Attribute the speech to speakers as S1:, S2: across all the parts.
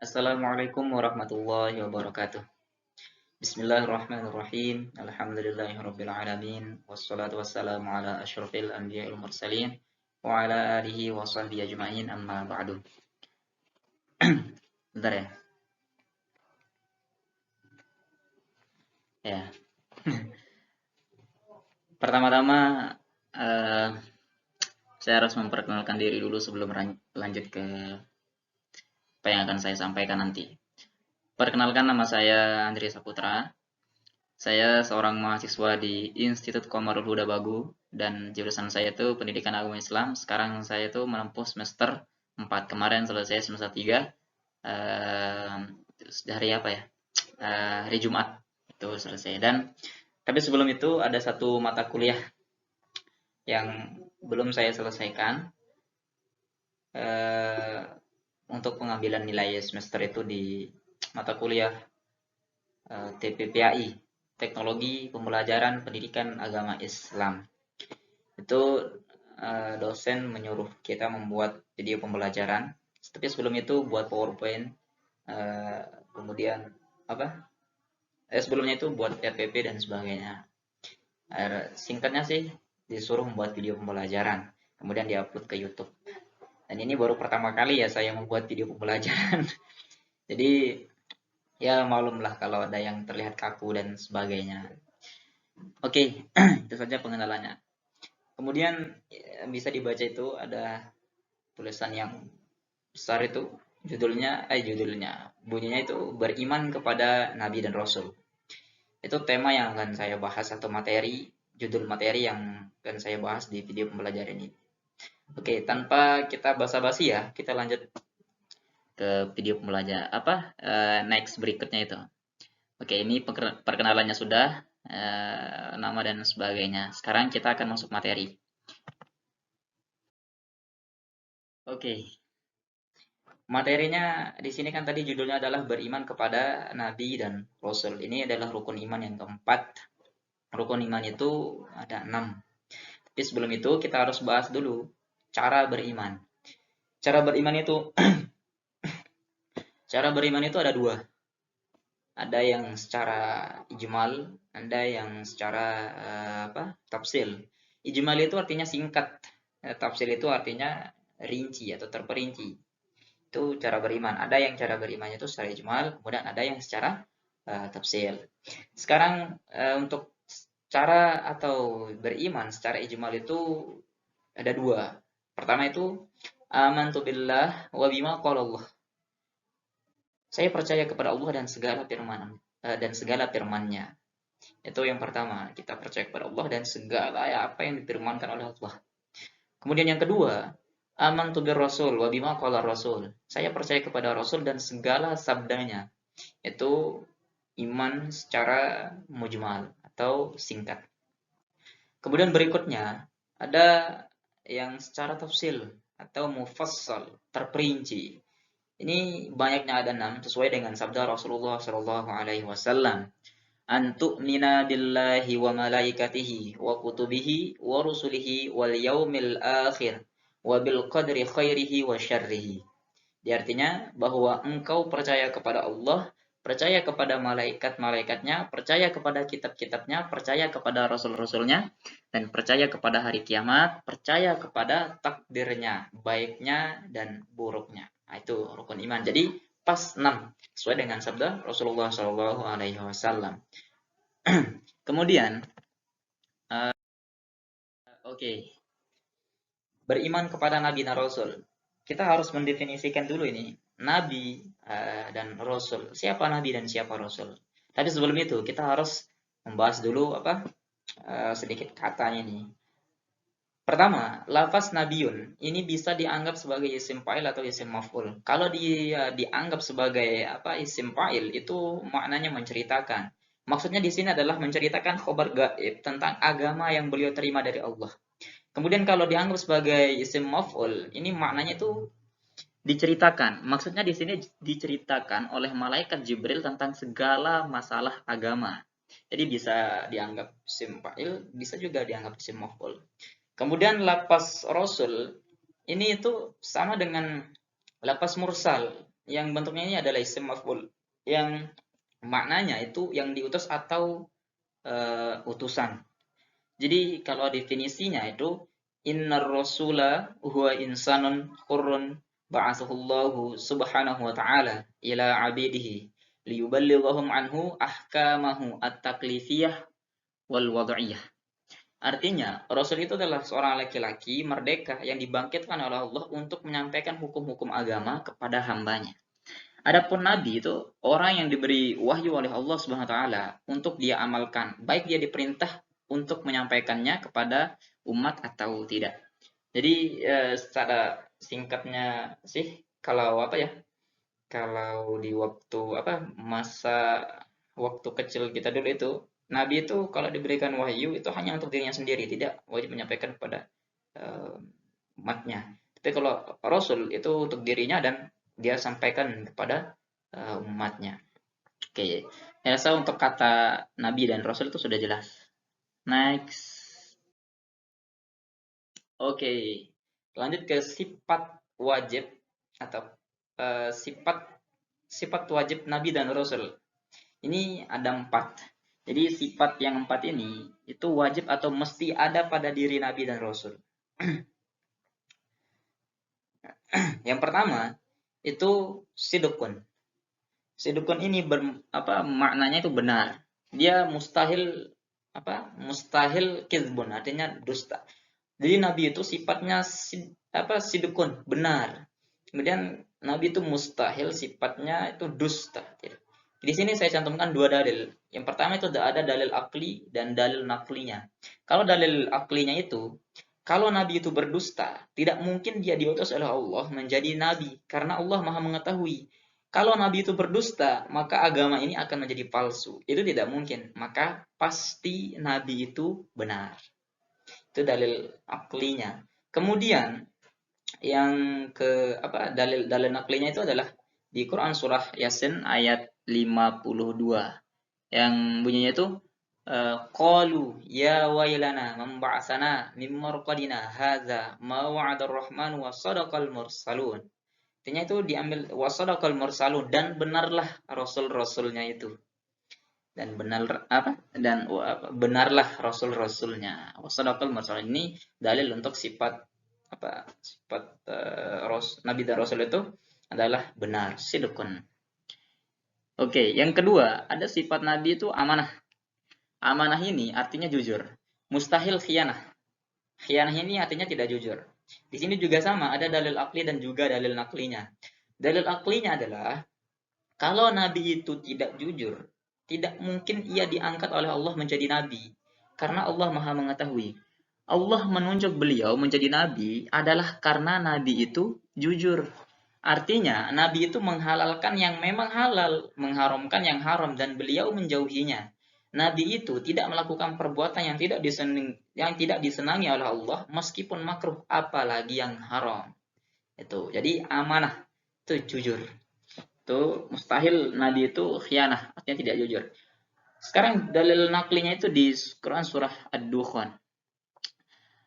S1: Assalamualaikum warahmatullahi wabarakatuh. Bismillahirrahmanirrahim. Alhamdulillahirabbil alamin wassalatu wassalamu ala asyrofil anbiya'il mursalin wa ala alihi wa sahbihi ajmain amma ba'du. Bentar ya. Ya. Pertama-tama eh, saya harus memperkenalkan diri dulu sebelum lanjut ke apa yang akan saya sampaikan nanti. Perkenalkan, nama saya Andri Saputra. Saya seorang mahasiswa di Institut Qomarul Huda Bagu dan jurusan saya itu Pendidikan Agama Islam. Sekarang saya itu menempuh semester 4. Kemarin selesai semester 3 dari apa ya? Hari Jumat itu selesai. Dan tapi sebelum itu ada satu mata kuliah yang belum saya selesaikan untuk pengambilan nilai semester itu di mata kuliah TPPAI, Teknologi Pembelajaran Pendidikan Agama Islam. Itu dosen menyuruh kita membuat video pembelajaran, tapi sebelum itu buat PowerPoint, kemudian apa? Sebelumnya itu buat RPP dan sebagainya. Singkatnya sih disuruh membuat video pembelajaran, kemudian diupload ke YouTube. Dan ini baru pertama kali ya saya membuat video pembelajaran. Jadi ya maklumlah kalau ada yang terlihat kaku dan sebagainya. Oke, itu saja pengenalannya. Kemudian bisa dibaca itu ada tulisan yang besar itu judulnya bunyinya itu beriman kepada Nabi dan Rasul. Itu tema yang akan saya bahas atau judul materi yang akan saya bahas di video pembelajaran ini. Oke, tanpa kita basa-basi ya, kita lanjut ke video pembelajaran next berikutnya itu. Oke, ini perkenalannya sudah, nama dan sebagainya. Sekarang kita akan masuk materi. Oke. Materinya di sini kan tadi judulnya adalah beriman kepada Nabi dan Rasul. Ini adalah rukun iman yang keempat. Rukun iman itu ada 6. Tapi sebelum itu kita harus bahas dulu cara beriman. Cara beriman itu ada 2. Ada yang secara ijmal, ada yang secara tafsil. Ijmal itu artinya singkat. Tafsil itu artinya rinci atau terperinci. Itu cara beriman. Ada yang cara berimannya itu secara ijmal, kemudian ada yang secara tafsil. Sekarang untuk cara atau beriman secara ijmal itu ada 2. Pertama itu amantu billah wa bima qala Allah. Saya percaya kepada Allah dan segala firman-Nya. Itu yang pertama, kita percaya kepada Allah dan segala apa yang difirmankan oleh Allah. Kemudian yang kedua, amantu bir rasul wa bima qala rasul. Saya percaya kepada Rasul dan segala sabdanya. Itu iman secara mujmal atau singkat. Kemudian berikutnya ada yang secara tafsil atau mufassal, terperinci. Ini banyaknya ada 6 sesuai dengan sabda Rasulullah Shallallahu Alaihi Wasallam. Antu'mina billahi wa malaikatihi wa kutubihi wa rusulihi wal yaumil akhir wa bil qadri khairihi wa syarrihi. Artinya bahwa engkau percaya kepada Allah, percaya kepada malaikat-malaikatnya, percaya kepada kitab-kitabnya, percaya kepada rasul-rasulnya, dan percaya kepada hari kiamat, percaya kepada takdirnya, baiknya dan buruknya. Nah, itu rukun iman. Jadi pas 6 sesuai dengan sabda Rasulullah Shallallahu Alaihi Wasallam. Kemudian, oke, beriman kepada Nabi dan Rasul. Kita harus mendefinisikan dulu ini Nabi dan Rasul. Siapa Nabi dan siapa Rasul? Tapi sebelum itu kita harus membahas dulu sedikit katanya nih. Pertama, lafaz Nabiun ini bisa dianggap sebagai isim fa'il atau isim maf'ul. Kalau dia dianggap sebagai isim fa'il itu maknanya menceritakan. Maksudnya di sini adalah menceritakan khabar gaib tentang agama yang beliau terima dari Allah. Kemudian kalau dianggap sebagai isim maf'ul, ini maknanya itu diceritakan. Maksudnya di sini diceritakan oleh malaikat Jibril tentang segala masalah agama. Jadi bisa dianggap isim fa'il, bisa juga dianggap isim maf'ul. Kemudian lafaz Rasul ini itu sama dengan lafaz mursal. yang bentuknya ini adalah isim maf'ul, yang maknanya itu yang diutus atau utusan. Jadi kalau definisinya itu innar rasula huwa insanun hurrun ba'athahullahu subhanahu wa ta'ala ila 'abidihi liyuballighahum anhu ahkamahu at-taklifiyah wal wad'iyah. Artinya, Rasul itu adalah seorang laki-laki merdeka yang dibangkitkan oleh Allah untuk menyampaikan hukum-hukum agama kepada hambanya. Adapun Nabi itu orang yang diberi wahyu oleh Allah Subhanahu wa taala untuk dia amalkan, baik dia diperintah untuk menyampaikannya kepada umat atau tidak. Jadi secara singkatnya sih kalau apa ya? Kalau di waktu apa masa waktu kecil kita dulu itu Nabi itu kalau diberikan wahyu itu hanya untuk dirinya sendiri, tidak wajib menyampaikan kepada eh, umatnya. Tapi kalau Rasul itu untuk dirinya dan dia sampaikan kepada umatnya. Oke, saya rasa untuk kata Nabi dan Rasul itu sudah jelas. Next. Oke, lanjut ke sifat wajib atau sifat sifat wajib Nabi dan Rasul. Ini ada 4. Jadi sifat yang 4 ini itu wajib atau mesti ada pada diri Nabi dan Rasul. Yang pertama itu sidukun. Sidukun ini maknanya itu benar. Dia mustahil mustahil kizbun, artinya dusta. Jadi Nabi itu sifatnya sidukun, benar. Kemudian Nabi itu mustahil sifatnya itu dusta. Di sini saya cantumkan 2 dalil. Yang pertama itu ada dalil akli dan dalil naklinya. Kalau dalil aklinya itu, kalau Nabi itu berdusta, tidak mungkin dia diutus oleh Allah menjadi Nabi. Karena Allah maha mengetahui. Kalau Nabi itu berdusta, maka agama ini akan menjadi palsu. Itu tidak mungkin. Maka pasti Nabi itu benar. Itu dalil aklinya. Kemudian yang dalil naklinya itu adalah di Quran surah Yasin ayat 52 yang bunyinya itu qalu ya wailana man ba'atsana min marqadina hadza ma wa'adar rahman wa sadaqal mursalun. Artinya itu diambil wa sadaqal mursalun dan benarlah rasul-rasulnya itu. Dan benarlah rasul-rasulnya. Wa sadaqal mursalun ini dalil untuk sifat Nabi dan Rasul itu adalah benar, sidqun. Oke, yang kedua, ada sifat Nabi itu amanah. Amanah ini artinya jujur. Mustahil khianah. Khianah ini artinya tidak jujur. Di sini juga sama, ada dalil akli dan juga dalil naklinya. Dalil aklinya adalah, kalau Nabi itu tidak jujur, tidak mungkin ia diangkat oleh Allah menjadi Nabi. Karena Allah maha mengetahui. Allah menunjuk beliau menjadi Nabi adalah karena Nabi itu jujur. Artinya, Nabi itu menghalalkan yang memang halal, mengharamkan yang haram, dan beliau menjauhinya. Nabi itu tidak melakukan perbuatan yang tidak disenangi oleh Allah, meskipun makruh, apalagi yang haram. Itu. Jadi amanah itu jujur. Itu mustahil Nabi itu khianah, artinya tidak jujur. Sekarang dalil naklinya itu di Quran surah Ad-Dukhan.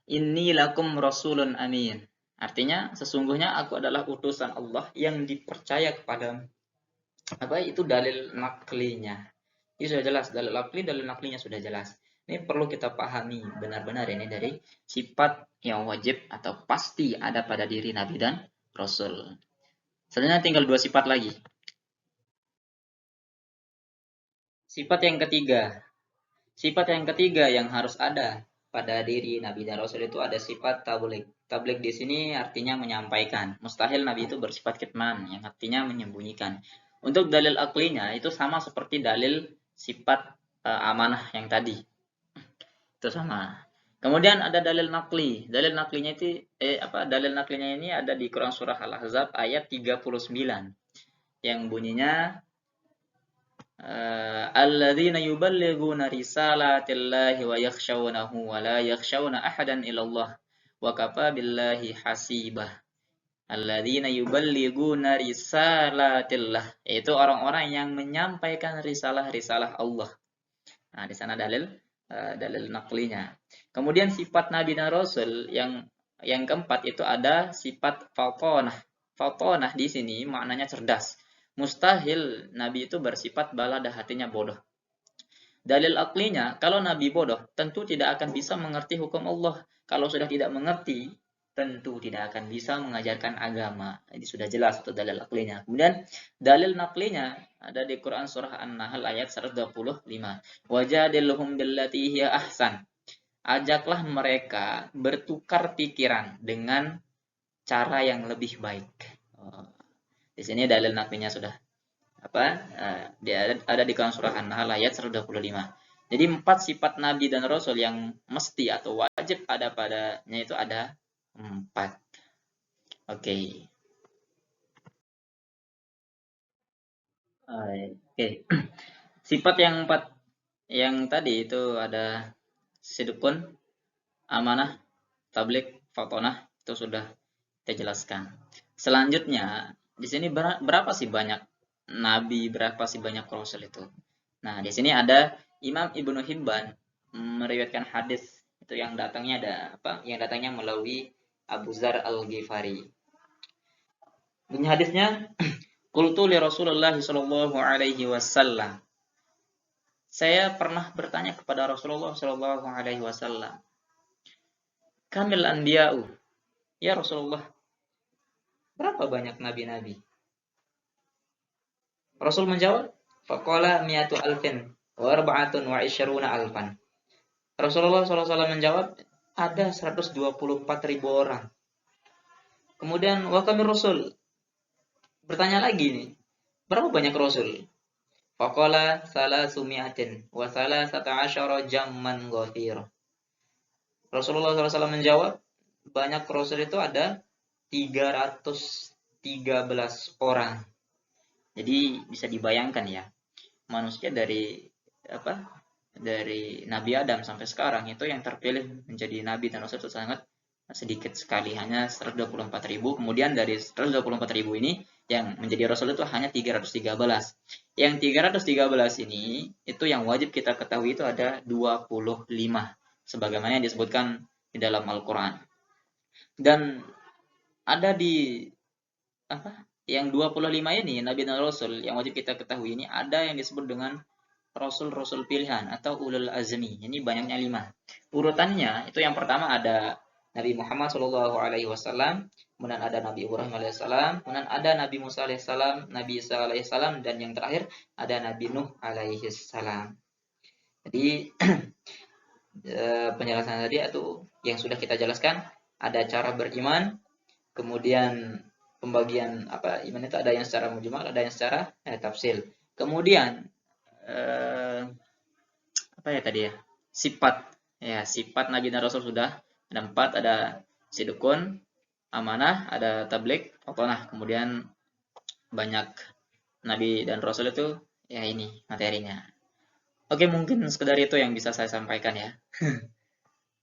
S1: Inni lakum rasulun amin. Artinya sesungguhnya aku adalah utusan Allah yang dipercaya kepada itu dalil naklinya. Ini sudah jelas, dalil akli, dalil naklinya sudah jelas. Ini perlu kita pahami benar-benar ini dari sifat yang wajib atau pasti ada pada diri Nabi dan Rasul. Selanjutnya tinggal 2 sifat lagi. Sifat yang ketiga. Sifat yang ketiga yang harus ada pada diri Nabi dan Rasul itu ada sifat tabligh. Tabligh di sini artinya menyampaikan. Mustahil Nabi itu bersifat kitman, yang artinya menyembunyikan. Untuk dalil aklinya itu sama seperti dalil sifat amanah yang tadi. Itu sama. Kemudian ada dalil nakli. Dalil naklinya itu dalil naklinya ini ada di Quran surah Al-Ahzab ayat 39 yang bunyinya alladzina yuballighuna risalatillahi wa yakhshawnahu wa la yakhshawna ahadan illallah wa kafa billahi hasibah. Alladzina yuballighuna risalatillah, yaitu orang-orang yang menyampaikan risalah-risalah Allah. Nah, di sana dalil naklinya. Kemudian sifat Nabi dan Rasul yang keempat itu ada sifat fatonah. fatonah di sini maknanya cerdas. Mustahil Nabi itu bersifat balada, hatinya bodoh. Dalil aklinya, kalau Nabi bodoh, tentu tidak akan bisa mengerti hukum Allah. Kalau sudah tidak mengerti, tentu tidak akan bisa mengajarkan agama. Ini sudah jelas itu dalil aklinya. Kemudian dalil naklinya ada di Quran surah An-Nahl ayat 125. Wajadilhum billati hiya ahsan. Ajaklah mereka bertukar pikiran dengan cara yang lebih baik. Oh, di sini dalil naklinya sudah dia ada di Quran surah An-Nahl ayat 125. Jadi 4 sifat Nabi dan Rasul yang mesti atau wajib ada padanya itu ada 4. Oke. Oke. Sifat yang 4 yang tadi itu ada sidqun, amanah, tablik, fatonah, itu sudah kita jelaskan. Selanjutnya, di sini berapa sih banyak nabi, berapa sih banyak rasul itu? Nah, di sini ada Imam Ibnu Hibban meriwayatkan hadis itu yang datangnya ada apa? Yang datangnya melalui Abu Zar Al-Ghifari. Bunyi hadisnya, qultu li Rasulullah sallallahu alaihi wasallam. Saya pernah bertanya kepada Rasulullah sallallahu alaihi wasallam, "Kamil anbiya'u?" Ya Rasulullah, berapa banyak nabi-nabi? Rasul menjawab, faqala mi'atu alfin wa arba'atun wa isyruna alfan. Rasulullah SAW menjawab, ada 124.000 orang. Kemudian wa kamir rasul? Bertanya lagi nih, berapa banyak rasul? Faqala salasumi'atin wa salasata asyara jamman ghafir. Rasulullah SAW menjawab, banyak rasul itu ada 313 orang. Jadi bisa dibayangkan ya, manusia dari Nabi Adam sampai sekarang itu yang terpilih menjadi nabi dan rasul itu sangat sedikit sekali, hanya 124.000. Kemudian dari 124.000 ini yang menjadi rasul itu hanya 313. Yang 313 ini itu yang wajib kita ketahui itu ada 25 sebagaimana yang disebutkan di dalam Al-Qur'an. Dan ada di yang 25 ini nabi dan rasul yang wajib kita ketahui ini ada yang disebut dengan rasul-rasul pilihan atau ulul azmi. Ini banyaknya 5. Urutannya itu yang pertama ada Nabi Muhammad Shallallahu Alaihi Wasallam, kemudian ada Nabi Ibrahim Alaihissalam, kemudian ada Nabi Musa Alaihissalam, Nabi Isa Alaihissalam, dan yang terakhir ada Nabi Nuh Alaihissalam. Jadi penjelasan tadi itu yang sudah kita jelaskan, ada cara beriman, kemudian pembagian iman itu ada yang secara mujmal, ada yang secara tafsil. Kemudian sifat Nabi dan Rasul sudah ada 4, ada sidqun, amanah, ada tablik, fatonah. Kemudian banyak Nabi dan Rasul itu ya ini materinya. Oke, mungkin sekedar itu yang bisa saya sampaikan ya.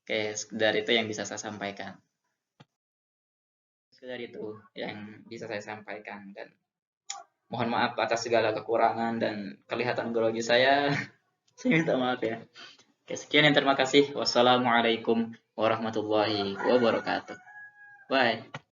S1: Oke, sekedar itu yang bisa saya sampaikan. Sekedar itu yang bisa saya sampaikan, dan mohon maaf atas segala kekurangan dan kelihatan grogi saya. Saya minta maaf ya. Oke, sekian dan terima kasih. Wassalamualaikum warahmatullahi wabarakatuh. Bye.